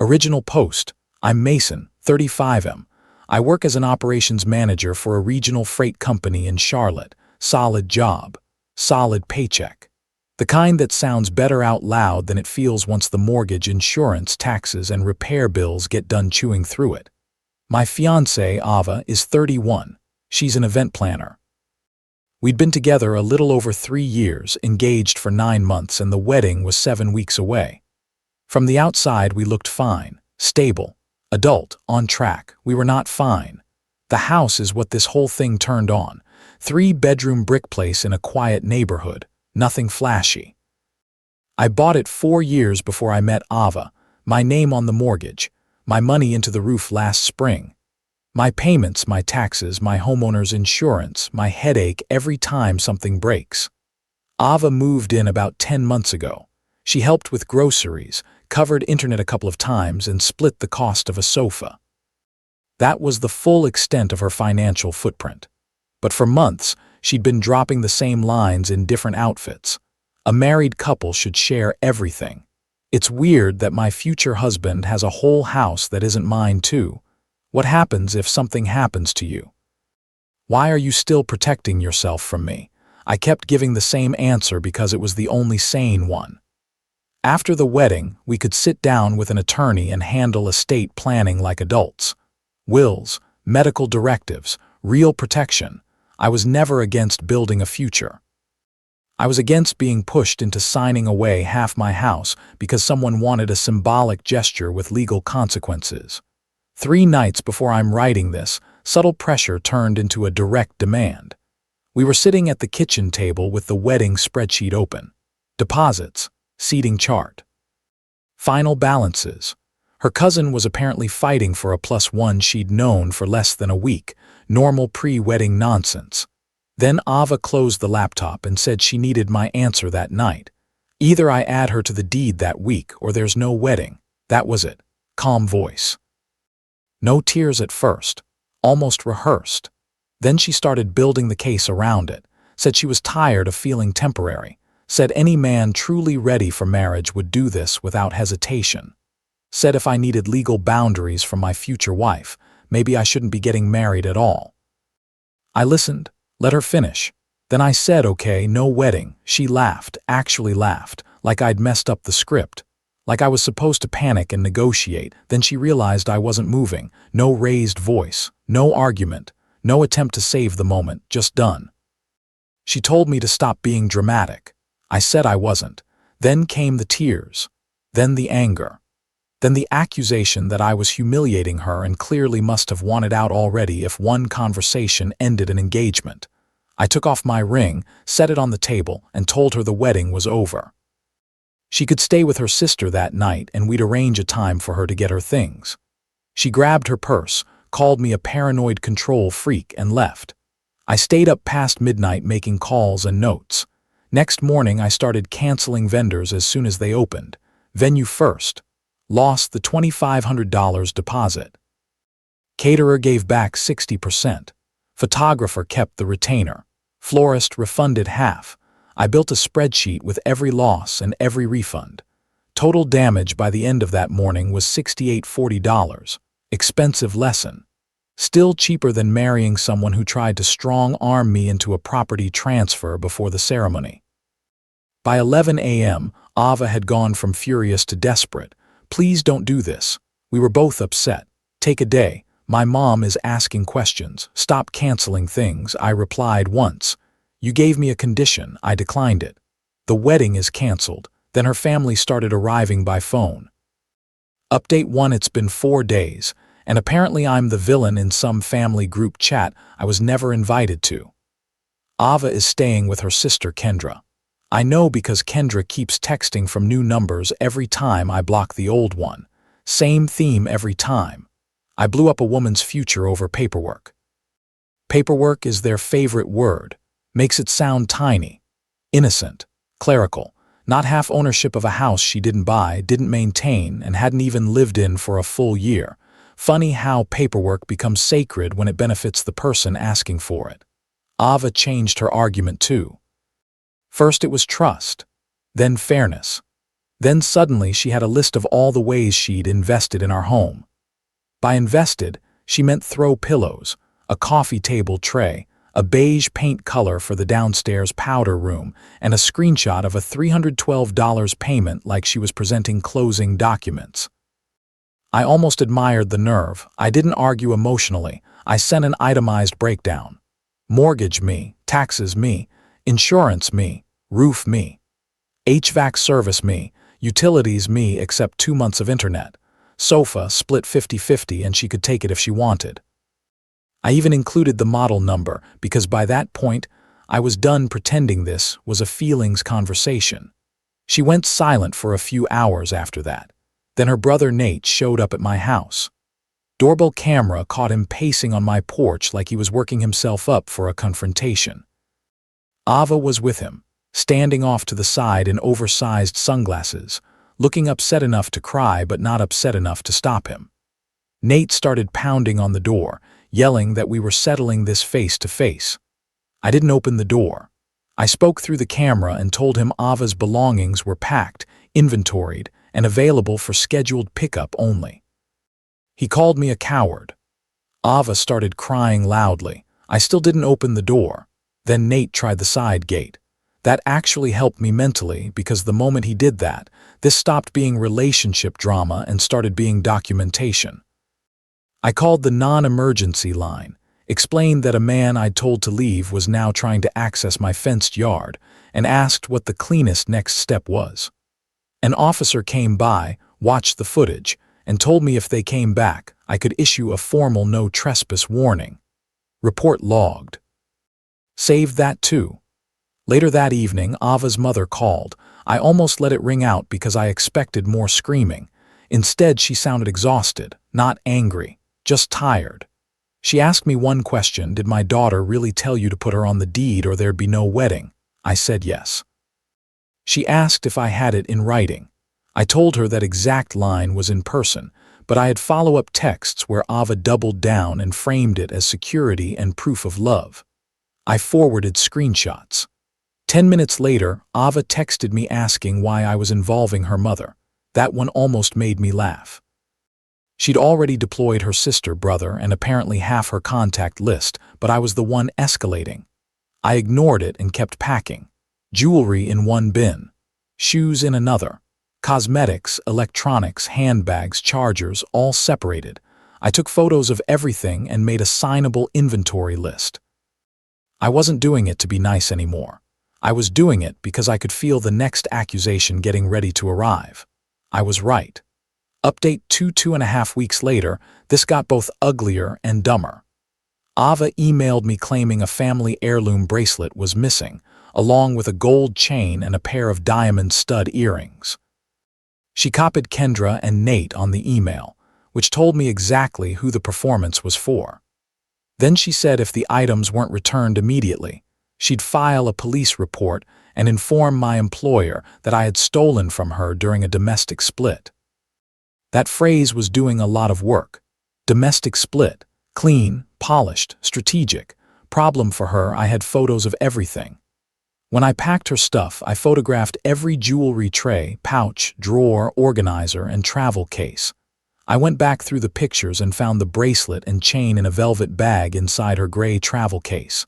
Original post. I'm Mason, 35M. I work as an operations manager for a regional freight company in Charlotte. Solid job. Solid paycheck. The kind that sounds better out loud than it feels once the mortgage, insurance, taxes, and repair bills get done chewing through it. My fiancée, Ava, is 31. She's an event planner. We'd been together a little over 3 years, engaged for 9 months, and the wedding was 7 weeks away. From the outside, we looked fine, stable, adult, on track. We were not fine. The house is what this whole thing turned on. 3-bedroom brick place in a quiet neighborhood, nothing flashy. I bought it 4 years before I met Ava, my name on the mortgage, my money into the roof last spring. My payments, my taxes, my homeowner's insurance, my headache every time something breaks. Ava moved in about 10 months ago. She helped with groceries, covered internet a couple of times, and split the cost of a sofa. That was the full extent of her financial footprint. But for months, she'd been dropping the same lines in different outfits. A married couple should share everything. It's weird that my future husband has a whole house that isn't mine too. What happens if something happens to you? Why are you still protecting yourself from me? I kept giving the same answer because it was the only sane one. After the wedding, we could sit down with an attorney and handle estate planning like adults. Wills, medical directives, real protection. I was never against building a future. I was against being pushed into signing away half my house because someone wanted a symbolic gesture with legal consequences. 3 nights before I'm writing this, subtle pressure turned into a direct demand. We were sitting at the kitchen table with the wedding spreadsheet open. Deposits, seating chart. Final balances. Her cousin was apparently fighting for a +1 she'd known for less than a week. Normal pre-wedding nonsense. Then Ava closed the laptop and said she needed my answer that night. Either I add her to the deed that week or there's no wedding. That was it. Calm voice. No tears at first, almost rehearsed. Then she started building the case around it, said she was tired of feeling temporary, said any man truly ready for marriage would do this without hesitation. Said if I needed legal boundaries from my future wife, maybe I shouldn't be getting married at all. I listened, let her finish. Then I said, okay, no wedding. She laughed, actually laughed, like I'd messed up the script. Like I was supposed to panic and negotiate. Then she realized I wasn't moving. No raised voice, no argument, no attempt to save the moment, just done. She told me to stop being dramatic. I said I wasn't. Then came the tears. Then the anger. Then the accusation that I was humiliating her and clearly must have wanted out already if one conversation ended an engagement. I took off my ring, set it on the table, and told her the wedding was over. She could stay with her sister that night and we'd arrange a time for her to get her things. She grabbed her purse, called me a paranoid control freak, and left. I stayed up past midnight making calls and notes. Next morning I started canceling vendors as soon as they opened. Venue first. Lost the $2,500 deposit. Caterer gave back 60%. Photographer kept the retainer. Florist refunded half. I built a spreadsheet with every loss and every refund. Total damage by the end of that morning was $68.40. Expensive lesson. Still cheaper than marrying someone who tried to strong-arm me into a property transfer before the ceremony. By 11 a.m., Ava had gone from furious to desperate. Please don't do this. We were both upset. Take a day. My mom is asking questions. Stop canceling things, I replied once. You gave me a condition, I declined it. The wedding is canceled. Then her family started arriving by phone. Update 1: It's been 4 days, and apparently I'm the villain in some family group chat I was never invited to. Ava is staying with her sister Kendra. I know because Kendra keeps texting from new numbers every time I block the old one. Same theme every time. I blew up a woman's future over paperwork. Paperwork is their favorite word. Makes it sound tiny, innocent, clerical, not half ownership of a house she didn't buy, didn't maintain, and hadn't even lived in for a full year. Funny how paperwork becomes sacred when it benefits the person asking for it. Ava changed her argument too. First it was trust, then fairness. Then suddenly she had a list of all the ways she'd invested in our home. By invested, she meant throw pillows, a coffee table tray, a beige paint color for the downstairs powder room, and a screenshot of a $312 payment like she was presenting closing documents. I almost admired the nerve. I didn't argue emotionally. I sent an itemized breakdown. Mortgage me, taxes me, insurance me, roof me, HVAC service me, utilities me except 2 months of internet, sofa split 50-50 and she could take it if she wanted. I even included the model number because by that point, I was done pretending this was a feelings conversation. She went silent for a few hours after that. Then her brother Nate showed up at my house. Doorbell camera caught him pacing on my porch like he was working himself up for a confrontation. Ava was with him, standing off to the side in oversized sunglasses, looking upset enough to cry but not upset enough to stop him. Nate started pounding on the door, yelling that we were settling this face to face. I didn't open the door. I spoke through the camera and told him Ava's belongings were packed, inventoried, and available for scheduled pickup only. He called me a coward. Ava started crying loudly. I still didn't open the door. Then Nate tried the side gate. That actually helped me mentally because the moment he did that, this stopped being relationship drama and started being documentation. I called the non-emergency line, explained that a man I'd told to leave was now trying to access my fenced yard, and asked what the cleanest next step was. An officer came by, watched the footage, and told me if they came back, I could issue a formal no trespass warning. Report logged. Saved that too. Later that evening, Ava's mother called. I almost let it ring out because I expected more screaming. Instead, she sounded exhausted, not angry, just tired. She asked me one question: did my daughter really tell you to put her on the deed or there'd be no wedding? I said yes. She asked if I had it in writing. I told her that exact line was in person, but I had follow-up texts where Ava doubled down and framed it as security and proof of love. I forwarded screenshots. 10 minutes later, Ava texted me asking why I was involving her mother. That one almost made me laugh. She'd already deployed her sister, brother, and apparently half her contact list, but I was the one escalating. I ignored it and kept packing. Jewelry in one bin, shoes in another, cosmetics, electronics, handbags, chargers, all separated. I took photos of everything and made a signable inventory list. I wasn't doing it to be nice anymore. I was doing it because I could feel the next accusation getting ready to arrive. I was right. Update 2.5 weeks later, this got both uglier and dumber. Ava emailed me claiming a family heirloom bracelet was missing, along with a gold chain and a pair of diamond stud earrings. She copied Kendra and Nate on the email, which told me exactly who the performance was for. Then she said if the items weren't returned immediately, she'd file a police report and inform my employer that I had stolen from her during a domestic split. That phrase was doing a lot of work. Domestic split, clean, polished, strategic. Problem for her, I had photos of everything. When I packed her stuff, I photographed every jewelry tray, pouch, drawer, organizer, and travel case. I went back through the pictures and found the bracelet and chain in a velvet bag inside her gray travel case.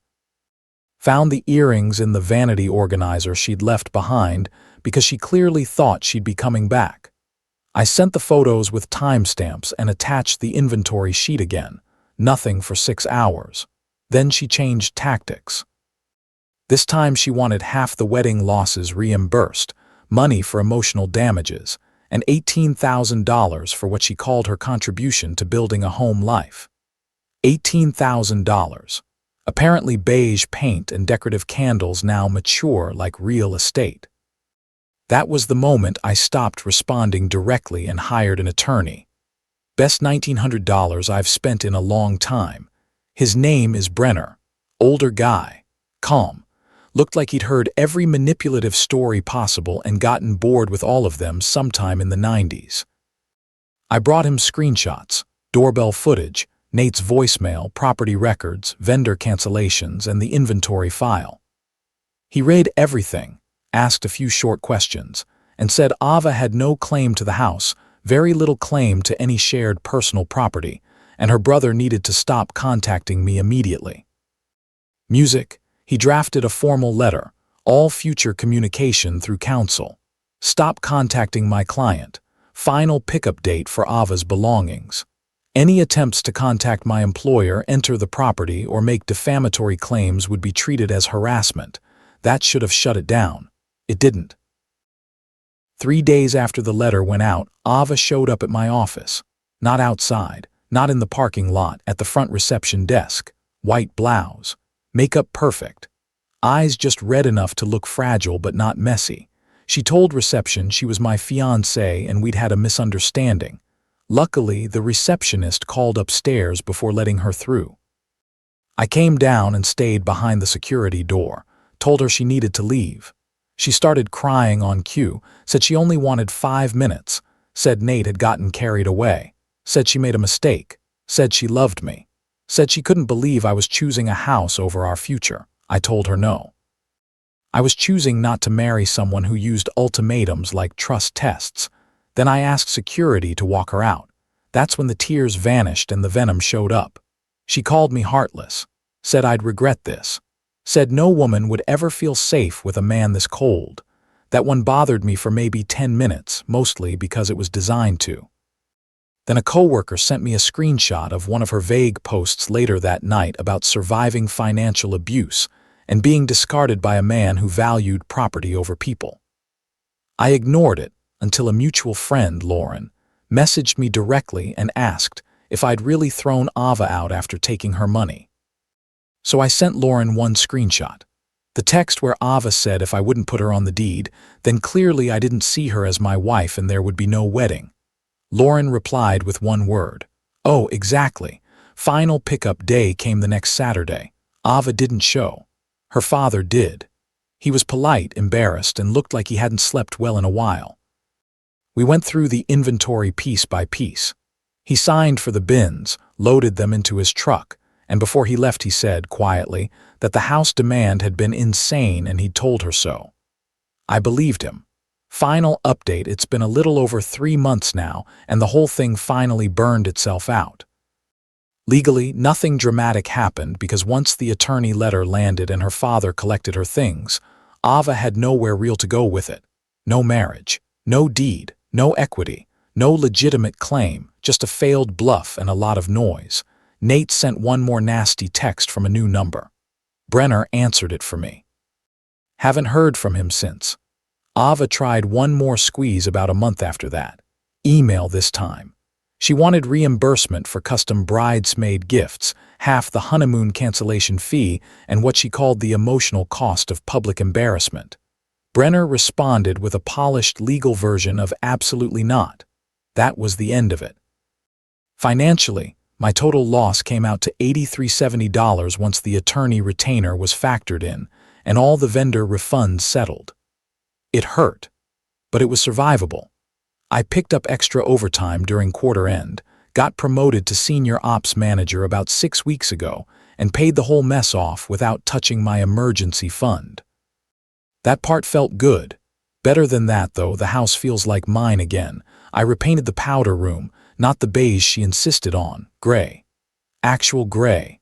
Found the earrings in the vanity organizer she'd left behind because she clearly thought she'd be coming back. I sent the photos with timestamps and attached the inventory sheet again. Nothing for 6 hours. Then she changed tactics. This time she wanted half the wedding losses reimbursed, money for emotional damages, and $18,000 for what she called her contribution to building a home life. $18,000. Apparently beige paint and decorative candles now mature like real estate. That was the moment I stopped responding directly and hired an attorney. Best $1,900 I've spent in a long time. His name is Brenner. Older guy. Calm. Looked like he'd heard every manipulative story possible and gotten bored with all of them sometime in the 90s. I brought him screenshots, doorbell footage, Nate's voicemail, property records, vendor cancellations, and the inventory file. He read everything, asked a few short questions, and said Ava had no claim to the house, very little claim to any shared personal property, and her brother needed to stop contacting me immediately. Music, he drafted a formal letter, all future communication through counsel. Stop contacting my client. Final pickup date for Ava's belongings. Any attempts to contact my employer, enter the property, or make defamatory claims would be treated as harassment. That should have shut it down. It didn't. 3 days after the letter went out, Ava showed up at my office. Not outside, not in the parking lot, at the front reception desk. White blouse. Makeup perfect. Eyes just red enough to look fragile but not messy. She told reception she was my fiancée and we'd had a misunderstanding. Luckily, the receptionist called upstairs before letting her through. I came down and stayed behind the security door, told her she needed to leave. She started crying on cue, said she only wanted 5 minutes, said Nate had gotten carried away, said she made a mistake, said she loved me, said she couldn't believe I was choosing a house over our future. I told her no. I was choosing not to marry someone who used ultimatums like trust tests. Then I asked security to walk her out. That's when the tears vanished and the venom showed up. She called me heartless, said I'd regret this, said no woman would ever feel safe with a man this cold. That one bothered me for maybe 10 minutes, mostly because it was designed to. Then a coworker sent me a screenshot of one of her vague posts later that night about surviving financial abuse and being discarded by a man who valued property over people. I ignored it until a mutual friend, Lauren, messaged me directly and asked if I'd really thrown Ava out after taking her money. So I sent Lauren one screenshot. The text where Ava said if I wouldn't put her on the deed, then clearly I didn't see her as my wife and there would be no wedding. Lauren replied with one word. Oh, exactly. Final pickup day came the next Saturday. Ava didn't show. Her father did. He was polite, embarrassed, and looked like he hadn't slept well in a while. We went through the inventory piece by piece. He signed for the bins, loaded them into his truck, and before he left he said, quietly, that the house demand had been insane and he'd told her so. I believed him. Final update, it's been a little over 3 months now, and the whole thing finally burned itself out. Legally, nothing dramatic happened because once the attorney letter landed and her father collected her things, Ava had nowhere real to go with it. No marriage, no deed, no equity, no legitimate claim, just a failed bluff and a lot of noise. Nate sent one more nasty text from a new number. Brenner answered it for me. Haven't heard from him since. Ava tried one more squeeze about a month after that. Email this time. She wanted reimbursement for custom bridesmaid gifts, half the honeymoon cancellation fee, and what she called the emotional cost of public embarrassment. Brenner responded with a polished legal version of absolutely not. That was the end of it. Financially, my total loss came out to $83.70 once the attorney retainer was factored in and all the vendor refunds settled. It hurt, but it was survivable. I picked up extra overtime during quarter end, got promoted to senior ops manager about 6 weeks ago, and paid the whole mess off without touching my emergency fund. That part felt good. Better than that, though, the house feels like mine again. I repainted the powder room, not the beige she insisted on, gray. Actual gray.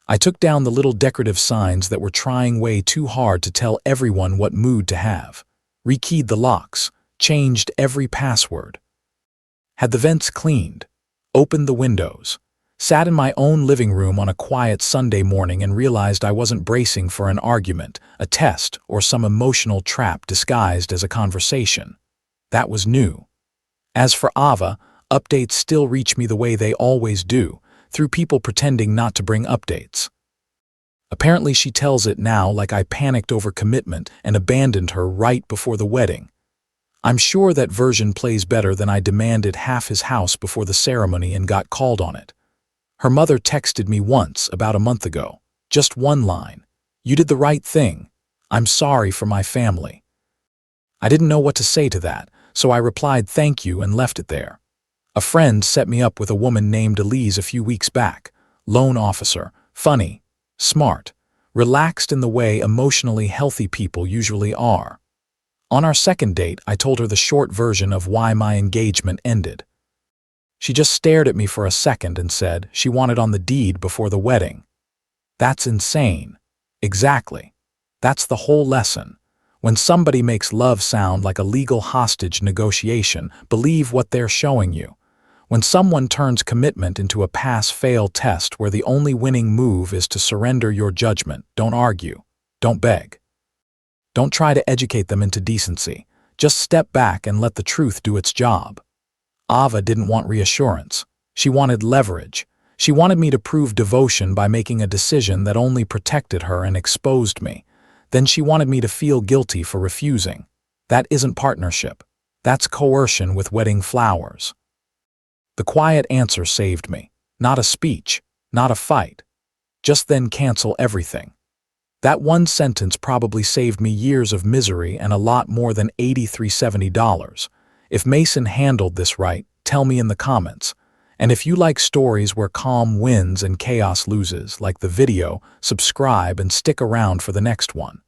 I took down the little decorative signs that were trying way too hard to tell everyone what mood to have. Rekeyed the locks, changed every password. Had the vents cleaned, opened the windows, sat in my own living room on a quiet Sunday morning and realized I wasn't bracing for an argument, a test, or some emotional trap disguised as a conversation. That was new. As for Ava, updates still reach me the way they always do, through people pretending not to bring updates. Apparently she tells it now like I panicked over commitment and abandoned her right before the wedding. I'm sure that version plays better than I demanded half his house before the ceremony and got called on it. Her mother texted me once, about a month ago. Just one line. You did the right thing. I'm sorry for my family. I didn't know what to say to that, so I replied thank you and left it there. A friend set me up with a woman named Elise a few weeks back. Loan officer, funny, smart, relaxed in the way emotionally healthy people usually are. On our second date, I told her the short version of why my engagement ended. She just stared at me for a second and said she wanted on the deed before the wedding. That's insane. Exactly. That's the whole lesson. When somebody makes love sound like a legal hostage negotiation, believe what they're showing you. When someone turns commitment into a pass-fail test where the only winning move is to surrender your judgment, don't argue. Don't beg. Don't try to educate them into decency. Just step back and let the truth do its job. Ava didn't want reassurance. She wanted leverage. She wanted me to prove devotion by making a decision that only protected her and exposed me. Then she wanted me to feel guilty for refusing. That isn't partnership. That's coercion with wedding flowers. The quiet answer saved me. Not a speech, not a fight. Just then cancel everything. That one sentence probably saved me years of misery and a lot more than $83.70. If Mason handled this right, tell me in the comments. And if you like stories where calm wins and chaos loses, like the video, subscribe and stick around for the next one.